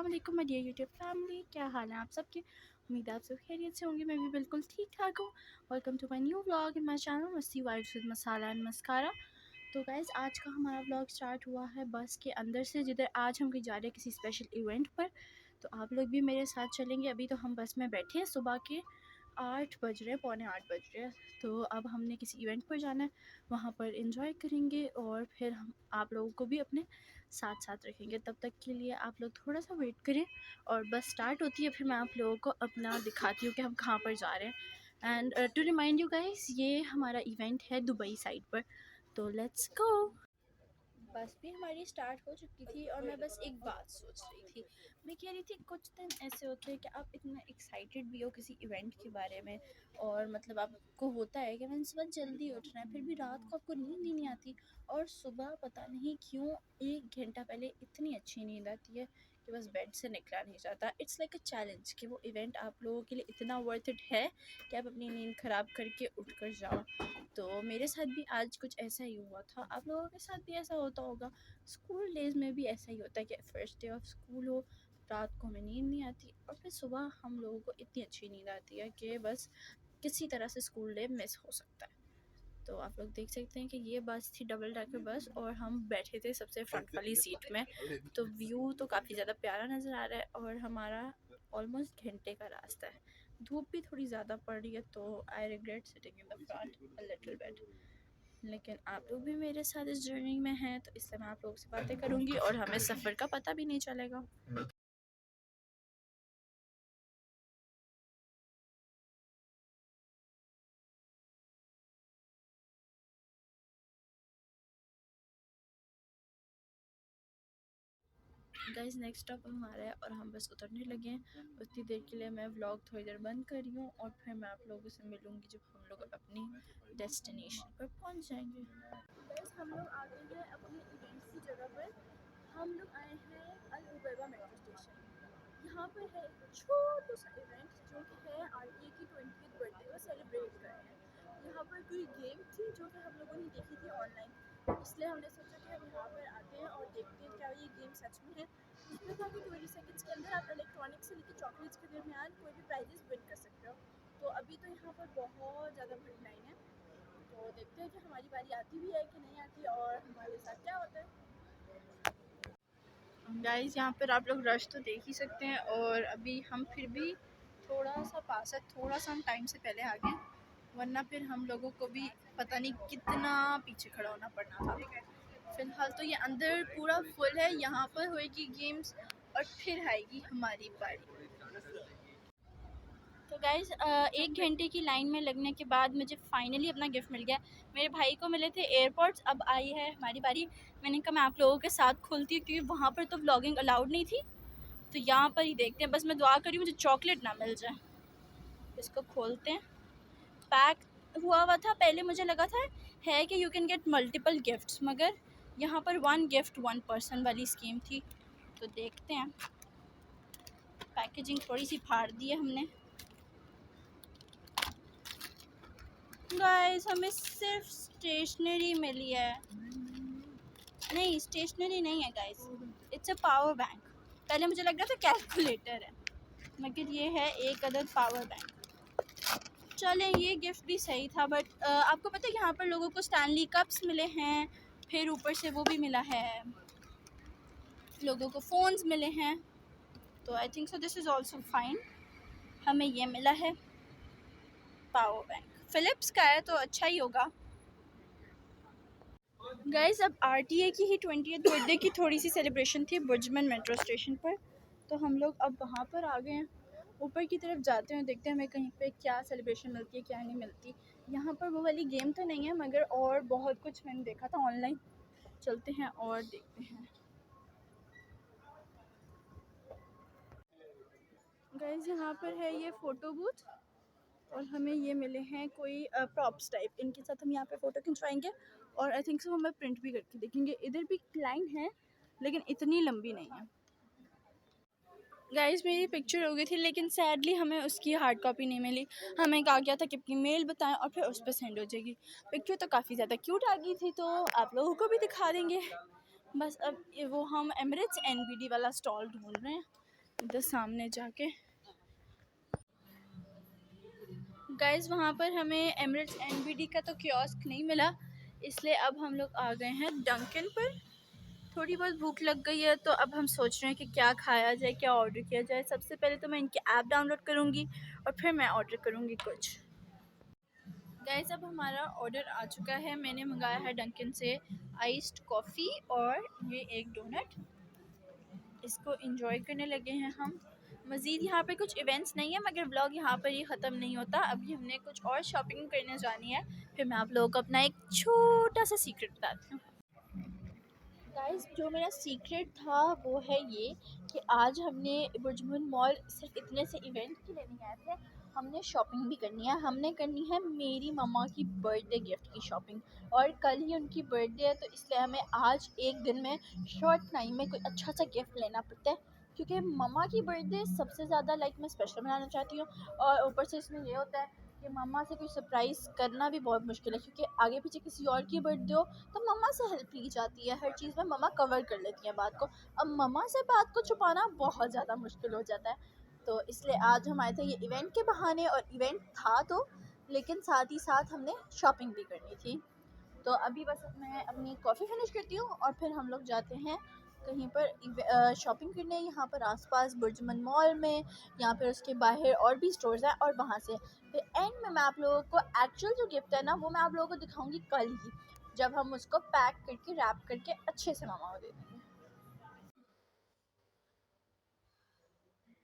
अस्सलामुअलैकुम my dear YouTube family, क्या हाल है आप सबके। उम्मीद है आप सब खैरियत से होंगे। मैं भी बिल्कुल ठीक ठाक हूँ। Welcome to my new vlog in my channel Masti vibes with masala and mascara. तो गाइज़, आज का हमारा व्लॉग स्टार्ट हुआ है बस के अंदर से, जिधर आज हम कहीं जा रहे हैं किसी स्पेशल इवेंट पर। तो आप लोग भी मेरे साथ चलेंगे। अभी तो हम बस में बैठे हैं, सुबह के 8 बज रहे हैं, पौने 8 बज रहे हैं। तो अब हमने किसी इवेंट पर जाना है, वहाँ पर एंजॉय करेंगे और फिर हम आप लोगों को भी अपने साथ साथ रखेंगे। तब तक के लिए आप लोग थोड़ा सा वेट करें और बस स्टार्ट होती है फिर मैं आप लोगों को अपना दिखाती हूँ कि हम कहाँ पर जा रहे हैं। And to remind you guys, ये हमारा इवेंट है दुबई साइड पर। तो लेट्स गो। बस भी हमारी स्टार्ट हो चुकी थी और मैं बस एक बात सोच रही थी। मैं कह रही थी कुछ दिन ऐसे होते हैं कि आप इतना एक्साइटेड भी हो किसी इवेंट के बारे में, और मतलब आपको होता है कि मैंने सुबह जल्दी उठना है, फिर भी रात को आपको नींद ही नहीं आती। और सुबह पता नहीं क्यों 1 घंटा पहले इतनी अच्छी नींद आती है कि बस बेड से निकला नहीं जाता। इट्स लाइक अ चैलेंज कि वो इवेंट आप लोगों के लिए इतना वर्थ इट है कि आप अपनी नींद ख़राब करके उठ कर जाओ। तो मेरे साथ भी आज कुछ ऐसा ही हुआ था, आप लोगों के साथ भी ऐसा होता होगा। स्कूल डेज़ में भी ऐसा ही होता है कि फर्स्ट डे ऑफ स्कूल हो, रात को हमें नींद नहीं आती और फिर सुबह हम लोगों को इतनी अच्छी नींद आती है कि बस किसी तरह से स्कूल डे मिस हो सकता है। तो आप लोग देख सकते हैं कि ये बस थी डबल डेकर बस और हम बैठे थे सबसे फ्रंट वाली सीट में। तो व्यू तो काफ़ी ज़्यादा प्यारा नज़र आ रहा है और हमारा ऑलमोस्ट घंटे का रास्ता है। धूप भी थोड़ी ज़्यादा पड़ रही है तो I regret sitting in the front a little bit. लेकिन आप लोग भी मेरे साथ इस जर्नी में हैं तो इससे मैं आप लोगों से बातें करूँगी और हमें सफ़र का पता भी नहीं चलेगा। गाइस, नेक्स्ट स्टॉप हमारा है और हम बस उतरने लगे हैं। उतनी देर के लिए मैं व्लॉग थोड़ी देर बंद कर रही हूँ और फिर मैं आप लोगों से मिलूँगी जब हम लोग अपनी डेस्टिनेशन पर पहुँच जाएंगे। गाइस, हम लोग आ गए हैं अपनी इवेंट की जगह पर। हम लोग आए हैं अल उबैदा मेट्रो स्टेशन। यहाँ पर है एक छोटा सा इवेंट जो कि है आरटीए की 20th बर्थडे को सेलिब्रेट कर रहे हैं। यहाँ पर कोई गेम थी जो कि हम लोगों ने देखी थी ऑनलाइन, इसलिए हमने सोचा कि हम यहाँ पर आते हैं और देखते हैं क्या ये गेम सच में है। उसमें था कि 20 सेकंड्स के अंदर आप इलेक्ट्रॉनिक्स से लेकर चॉकलेट्स के दरमियान कोई भी प्राइजेस विन कर सकते हो। तो अभी तो यहाँ पर बहुत ज़्यादा बड़ी लाइन है, तो देखते हैं कि हमारी बारी आती भी है कि नहीं आती और हमारे साथ क्या होता है। गाइस, यहाँ पर आप लोग रश तो देख ही सकते हैं और अभी हम फिर भी थोड़ा सा पास है, थोड़ा सा हम टाइम से पहले आ गए, वरना फिर हम लोगों को भी पता नहीं कितना पीछे खड़ा होना पड़ना था। फिलहाल तो ये अंदर पूरा फुल है, यहाँ पर होएगी गेम्स और फिर आएगी हमारी बारी। तो गाइज़, 1 घंटे की लाइन में लगने के बाद मुझे फाइनली अपना गिफ्ट मिल गया। मेरे भाई को मिले थे एयरपोर्ट्स, अब आई है हमारी बारी। मैंने कहा मैं आप लोगों के साथ खोलती हूँ क्योंकि वहाँ पर तो व्लॉगिंग अलाउड नहीं थी, तो यहाँ पर ही देखते हैं। बस मैं दुआ करी मुझे चॉकलेट ना मिल जाए। इसको खोलते हैं। पैक हुआ हुआ था, पहले मुझे लगा था है कि you can get multiple gifts, मगर यहाँ पर 1 गिफ्ट 1 पर्सन वाली स्कीम थी। तो देखते हैं। पैकेजिंग थोड़ी सी फाड़ दी है हमने। गाइस, हमें सिर्फ स्टेशनरी मिली है। नहीं, स्टेशनरी नहीं है guys, it's a power bank. पहले मुझे लग रहा था कैलकुलेटर है, मगर ये है एक अदद पावर बैंक। चलें, ये गिफ्ट भी सही था, बट आपको पता है यहाँ पर लोगों को स्टैनली कप्स मिले हैं, फिर ऊपर से वो भी मिला है, लोगों को फ़ोन्स मिले हैं। तो I think so this is also fine. हमें ये मिला है पावर बैंक, फ़िलिप्स का है तो अच्छा ही होगा। गाइस, अब आरटीए की ही 20th बर्थडे की थोड़ी सी सेलिब्रेशन थी बुर्जमन मेट्रो स्टेशन पर, तो हम लोग अब वहाँ पर आ गए हैं। ऊपर की तरफ जाते हैं, देखते हैं हमें कहीं पे क्या सेलिब्रेशन मिलती है क्या नहीं मिलती। यहाँ पर वो वाली गेम तो नहीं है, मगर और बहुत कुछ मैंने देखा था ऑनलाइन। चलते हैं और देखते हैं। गाइस, यहाँ पर है ये फ़ोटो बूथ और हमें ये मिले हैं कोई प्रॉप्स टाइप, इनके साथ हम यहाँ पे फ़ोटो खिंचवाएंगे और आई थिंक सो हमें प्रिंट भी करके देखेंगे। इधर भी लाइन है लेकिन इतनी लंबी नहीं है। गाइस, मेरी पिक्चर हो गई थी लेकिन सैडली हमें उसकी हार्ड कॉपी नहीं मिली। हमें कहा गया था कि अपनी मेल बताएं और फिर उस पर सेंड हो जाएगी। पिक्चर तो काफ़ी ज़्यादा क्यूट आ गई थी, तो आप लोगों को भी दिखा देंगे। बस अब वो हम एमिरेट्स एनबीडी वाला स्टॉल ढूंढ रहे हैं इधर सामने जाके गाइस वहाँ पर हमें एमिरेट्स एनबीडी का तो कियोस्क नहीं मिला, इसलिए अब हम लोग आ गए हैं डंकिन पर। थोड़ी बहुत भूख लग गई है तो अब हम सोच रहे हैं कि क्या खाया जाए, क्या ऑर्डर किया जाए। सबसे पहले तो मैं इनकी ऐप डाउनलोड करूँगी और फिर मैं ऑर्डर करूँगी कुछ। गाइस अब हमारा ऑर्डर आ चुका है। मैंने मंगाया है डंकिन से आइस्ड कॉफ़ी और ये एक डोनट। इसको एंजॉय करने लगे हैं हम। मज़ीद यहाँ पे कुछ इवेंट्स नहीं है, मगर व्लॉग यहाँ पर ही ख़त्म नहीं होता। अभी हमने कुछ और शॉपिंग करने जानी है, फिर मैं आप लोगों को अपना एक छोटा सा सीक्रेट बताती हूँ। गाइस जो मेरा सीक्रेट था वो है ये कि आज हमने बुर्जुमान मॉल सिर्फ इतने से इवेंट के लिए नहीं आए थे, हमने शॉपिंग भी करनी है। हमने करनी है मेरी मम्मा की बर्थडे गिफ्ट की शॉपिंग, और कल ही उनकी बर्थडे है, तो इसलिए हमें आज एक दिन में शॉर्ट टाइम में कोई अच्छा सा गिफ्ट लेना पड़ता है, क्योंकि मम्मा की बर्थडे सबसे ज़्यादा मैं स्पेशल बनाना चाहती हूँ। और ऊपर से इसमें ये होता है कि मम्मा से कोई सरप्राइज़ करना भी बहुत मुश्किल है, क्योंकि आगे पीछे किसी और की बर्थडे हो तो मम्मा से हेल्प ली जाती है, हर चीज़ में मम्मा कवर कर लेती हैं बात को। अब मम्मा से बात को छुपाना बहुत ज़्यादा मुश्किल हो जाता है, तो इसलिए आज हम आए थे ये इवेंट के बहाने। और इवेंट था तो, लेकिन साथ ही साथ हमने शॉपिंग भी करनी थी। तो अभी बस मैं अपनी कॉफ़ी फिनिश करती हूँ और फिर हम लोग जाते हैं कहीं पर शॉपिंग करने। यहाँ पर आसपास बुर्जुमान मॉल में, यहाँ पर उसके बाहर और भी स्टोर्स हैं, और वहाँ से फिर एंड में मैं आप लोगों को एक्चुअल जो गिफ्ट है ना वो मैं आप लोगों को दिखाऊंगी कल ही, जब हम उसको पैक करके रैप करके अच्छे से मामा को दे देंगे।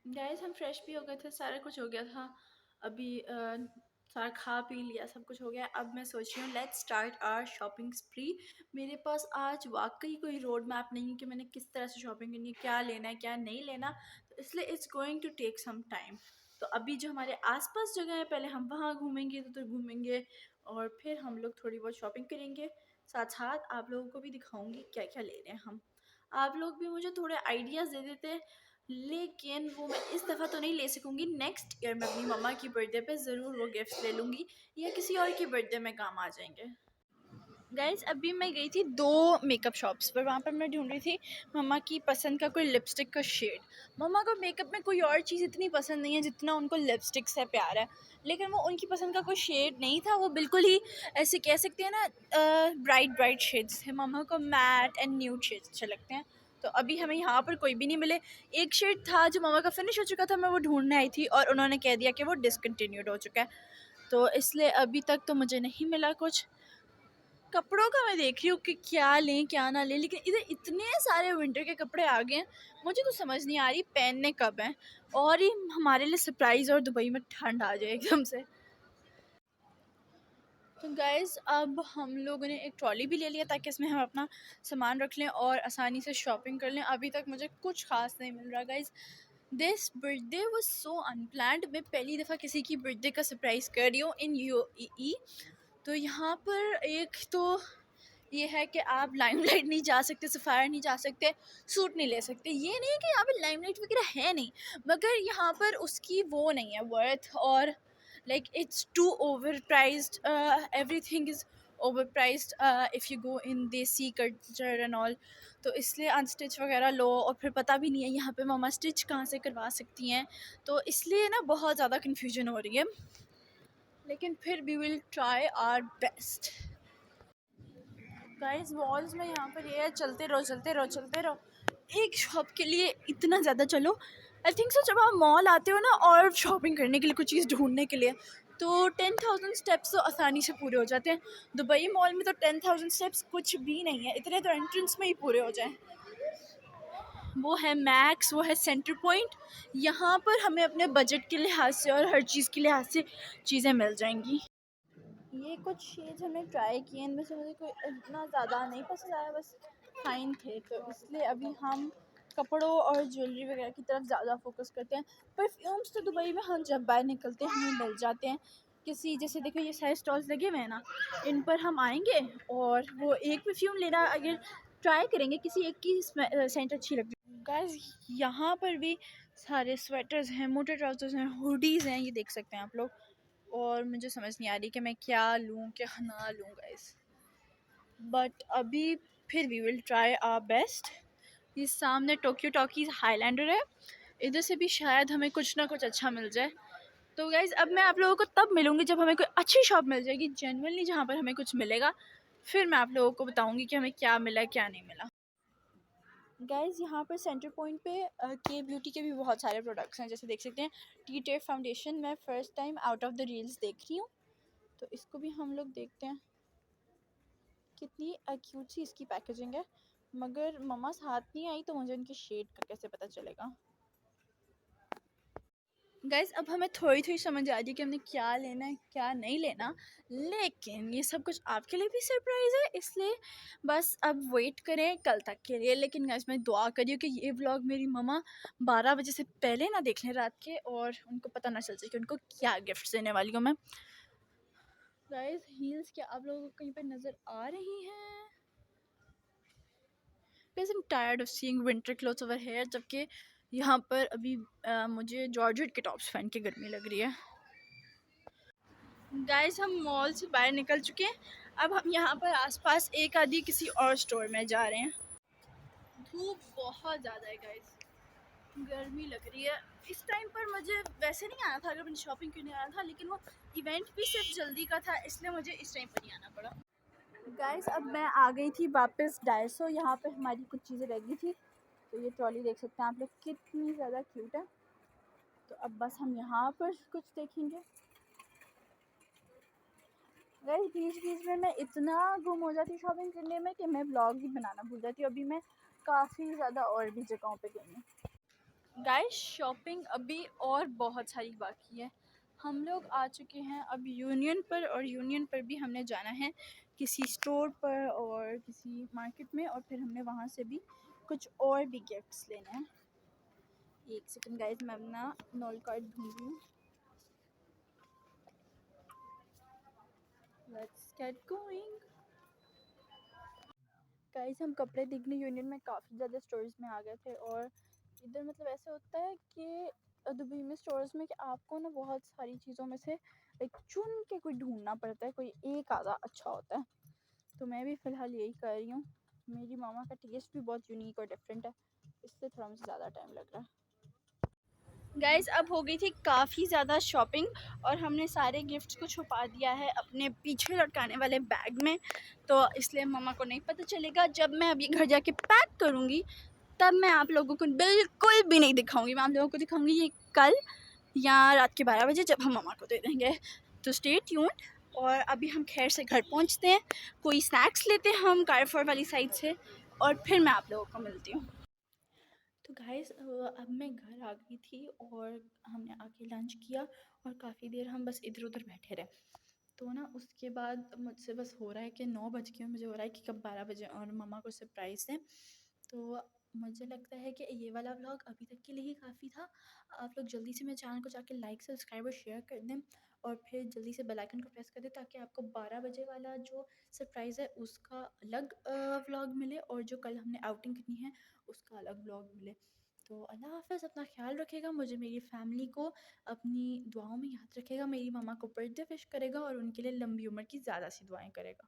गाइस हम फ्रेश भी हो गए थे, सारा कुछ हो गया था। अभी सारा खा पी लिया, सब कुछ हो गया। अब मैं सोच रही हूँ let's start our shopping spree. मेरे पास आज वाकई कोई रोड मैप नहीं है कि मैंने किस तरह से शॉपिंग करनी है, क्या लेना है क्या नहीं लेना, तो इसलिए it's going to take some time. तो अभी जो हमारे आसपास जगह है पहले हम वहाँ घूमेंगे, तो घूमेंगे और फिर हम लोग थोड़ी बहुत शॉपिंग करेंगे। साथ साथ आप लोगों को भी दिखाऊंगी क्या क्या ले रहे हैं हम। आप लोग भी मुझे थोड़े आइडियाज़ दे देते, लेकिन वो मैं इस दफ़ा तो नहीं ले सकूँगी। नेक्स्ट ईयर मैं अपनी मम्मा की बर्थडे पे ज़रूर वो गिफ्ट ले लूँगी, या किसी और की बर्थडे में काम आ जाएंगे। गाइस अभी मैं गई थी 2 मेकअप शॉप्स पर, वहाँ पर मैं ढूंढ रही थी मम्मा की पसंद का कोई लिपस्टिक का शेड। मम्मा को मेकअप में कोई और चीज़ इतनी पसंद नहीं है जितना उनको लिपस्टिक से प्यार है, लेकिन वो उनकी पसंद का कोई शेड नहीं था। वो बिल्कुल ही ऐसे कह सकते हैं ना, ब्राइट ब्राइट शेड्स थे। मम्मा को मैट एंड न्यूड शेड्स अच्छे लगते हैं, तो अभी हमें यहाँ पर कोई भी नहीं मिले। एक शेड था जो मम्मा का फिनिश हो चुका था, मैं वो ढूंढने आई थी और उन्होंने कह दिया कि वो डिसकंटिन्यूड हो चुका है, तो इसलिए अभी तक तो मुझे नहीं मिला कुछ। कपड़ों का मैं देख रही हूँ कि क्या लें क्या ना लें, लेकिन इधर इतने सारे विंटर के कपड़े आ गए हैं, मुझे तो समझ नहीं आ रही पहनने कब हैं, और ही हमारे लिए सरप्राइज़ और दुबई में ठंड आ जाए एकदम से। तो गाइज़ अब हम लोगों ने एक ट्रॉली भी ले लिया ताकि इसमें हम अपना सामान रख लें और आसानी से शॉपिंग कर लें। अभी तक मुझे कुछ खास नहीं मिल रहा guys. This birthday was so unplanned. मैं पहली दफ़ा किसी की बर्थडे का सरप्राइज़ कर रही हूँ इन यूएई। तो यहाँ पर एक तो ये है कि आप लाइमलाइट नहीं जा सकते, सफ़ायर नहीं जा सकते, सूट नहीं ले सकते। ये नहीं है कि यहाँ पे लाइमलाइट वगैरह है नहीं, मगर यहाँ पर उसकी वो नहीं है वर्थ, और it's too overpriced. Everything is overpriced if you go in desi culture and all. तो इसलिए अनस्टिच वगैरह लो और फिर पता भी नहीं है यहाँ पे मम्मा स्टिच कहाँ से करवा सकती हैं, तो इसलिए ना बहुत ज़्यादा कन्फ्यूजन हो रही है, लेकिन फिर we will try our best. Guys walls में यहाँ पर ये है, चलते रहो चलते रहो चलते रहो। एक शॉप के लिए इतना ज़्यादा चलो। आई थिंक सो जब आप मॉल आते हो ना और शॉपिंग करने के लिए, कुछ चीज़ ढूंढने के लिए, तो 10,000 स्टेप्स तो आसानी से पूरे हो जाते हैं। दुबई मॉल में तो 10,000 स्टेप्स कुछ भी नहीं है, इतने तो एंट्रेंस में ही पूरे हो जाएं। वो है मैक्स, वो है सेंटर पॉइंट। यहाँ पर हमें अपने बजट के लिहाज से और हर चीज़ के लिहाज से चीज़ें मिल जाएंगी। ये कुछ शेड्स हमने ट्राई किए, इनमें से मुझे कोई इतना ज़्यादा नहीं पसंद आया, बस फाइन थे, तो इसलिए अभी हम कपड़ों और ज्वेलरी वगैरह की तरफ ज़्यादा फोकस करते हैं। परफ्यूम्स तो दुबई में हम जब बाहर निकलते हैं हमें मिल जाते हैं किसी, जैसे देखो ये सारे स्टॉल्स लगे हुए हैं ना, इन पर हम आएंगे और वो एक परफ्यूम लेना अगर ट्राई करेंगे, किसी एक की सेंट अच्छी लगती है। गाइस यहाँ पर भी सारे स्वेटर्स हैं, मोटे ट्राउजर्स हैं, हुडीज़ हैं, ये देख सकते हैं आप लोग, और मुझे समझ नहीं आ रही कि मैं क्या लूँ क्या ना लूँ गाइस, बट अभी फिर we will try our best. ये सामने टोक्यो टॉकीज़ हाईलैंडर है, इधर से भी शायद हमें कुछ ना कुछ अच्छा मिल जाए। तो गाइज़ अब मैं आप लोगों को तब मिलूँगी जब हमें कोई अच्छी शॉप मिल जाएगी जेन्युइनली, जहाँ पर हमें कुछ मिलेगा। फिर मैं आप लोगों को बताऊँगी कि हमें क्या मिला क्या नहीं मिला। गाइज़ यहाँ पर सेंटर पॉइंट पे के ब्यूटी के भी बहुत सारे प्रोडक्ट्स हैं। जैसे देख सकते हैं टी टेप फाउंडेशन मैं first time out of the reels देख रही हूँ। तो इसको भी हम लोग देखते हैं। कितनी क्यूट सी इसकी पैकेजिंग है, मगर मम्मा साथ नहीं आई तो मुझे उनकी शेड का कैसे पता चलेगा। गाइज़ अब हमें थोड़ी थोड़ी समझ आ रही है कि हमने क्या लेना है क्या नहीं लेना, लेकिन ये सब कुछ आपके लिए भी सरप्राइज़ है, इसलिए बस अब वेट करें कल तक के लिए। लेकिन गाइज़ मैं दुआ कर रही हूँ कि ये व्लॉग मेरी मम्मा 12 बजे से पहले ना देख लें रात के, और उनको पता ना चल जाए कि उनको क्या गिफ्ट देने वाली हूँ मैं। गाइज़ हील्स क्या आप लोगों को कहीं पर नज़र आ रही हैं? Guys, I'm tired of seeing winter clothes over here, जबकि यहाँ पर अभी मुझे जॉर्जेट के टॉप्स पहन के गर्मी लग रही है। गाइस हम मॉल से बाहर निकल चुके हैं। अब हम यहाँ पर आसपास एक आधी किसी और स्टोर में जा रहे हैं। धूप बहुत ज़्यादा है गाइस, गर्मी लग रही है। इस टाइम पर मुझे वैसे नहीं आना था अगर मुझे शॉपिंग करने आना था, लेकिन वो इवेंट भी सिर्फ जल्दी का था, इसलिए मुझे इस टाइम पर ही आना पड़ा। गाइस अब मैं आ गई थी वापस डायसो। यहाँ पर हमारी कुछ चीज़ें रह गई थी। तो ये ट्रॉली देख सकते हैं आप लोग कितनी ज़्यादा क्यूट है। तो अब बस हम यहाँ पर कुछ देखेंगे। गाइस बीच बीच में मैं इतना गुम हो जाती शॉपिंग करने में कि मैं ब्लॉग ही बनाना भूल जाती हूँ। अभी मैं काफ़ी ज़्यादा और भी जगहों पे गई हूँ। गाइस शॉपिंग अभी और बहुत सारी बाकी है। हम लोग आ चुके हैं अब यूनियन पर, और यूनियन पर भी हमने जाना है किसी स्टोर पर और किसी मार्केट में, और फिर हमने वहाँ से भी कुछ और भी गिफ्ट्स लेने हैं। एक सेकंड गाइस, मैं अपना नोल कार्ड ढूंढ रही हूँ। Let's get going. गाइस हम कपड़े देखने यूनियन में काफ़ी ज़्यादा स्टोर्स में आ गए थे, और इधर मतलब ऐसे होता है कि दुबई में स्टोर्स में कि आपको ना बहुत सारी चीज़ों में से एक चुन के कोई ढूंढना पड़ता है, कोई एक आधा अच्छा होता है। तो मैं भी फ़िलहाल यही कर रही हूँ। मेरी मामा का टेस्ट भी बहुत यूनिक और डिफरेंट है, इससे थोड़ा मुझे ज़्यादा टाइम लग रहा है। गाइज़ अब हो गई थी काफ़ी ज़्यादा शॉपिंग, और हमने सारे गिफ्ट्स को छुपा दिया है अपने पीछे लटकाने वाले बैग में। तो इसलिए मम्मा को नहीं पता चलेगा। जब मैं अभी घर जाके पैक करूँगी तब मैं आप लोगों को बिल्कुल भी नहीं दिखाऊंगी। मैं आप लोगों को दिखाऊंगी ये कल या रात के 12 बजे जब हम मम्मा को दे देंगे। तो स्टे ट्यून्ड। और अभी हम खैर से घर पहुँचते हैं, कोई स्नैक्स लेते हैं हम कारफोर वाली साइड से, और फिर मैं आप लोगों को मिलती हूँ। तो गाइस अब मैं घर आ गई थी और हमने आके लंच किया, और काफ़ी देर हम बस इधर उधर बैठे रहे। तो ना उसके बाद मुझसे बस हो रहा है कि 9 बज गए, मुझे हो रहा है कि कब 12 बजे और मम्मा को सरप्राइज़ दें। तो मुझे लगता है कि ये वाला व्लॉग अभी तक के लिए ही काफ़ी था। आप लोग जल्दी से मेरे चैनल को जाके लाइक सब्सक्राइब और शेयर कर दें, और फिर जल्दी से बेल आइकन को प्रेस कर दें ताकि आपको 12 बजे वाला जो सरप्राइज़ है उसका अलग व्लॉग मिले, और जो कल हमने आउटिंग करनी है उसका अलग व्लॉग मिले। तो अल्लाह हाफ़िज़, अपना ख्याल रखिएगा, मुझे मेरी फ़ैमिली को अपनी दुआओं में याद रखेगा, मेरी मम्मा को बर्थडे विश करेगा और उनके लिए लंबी उम्र की ज़्यादा सी दुआएं करेगा।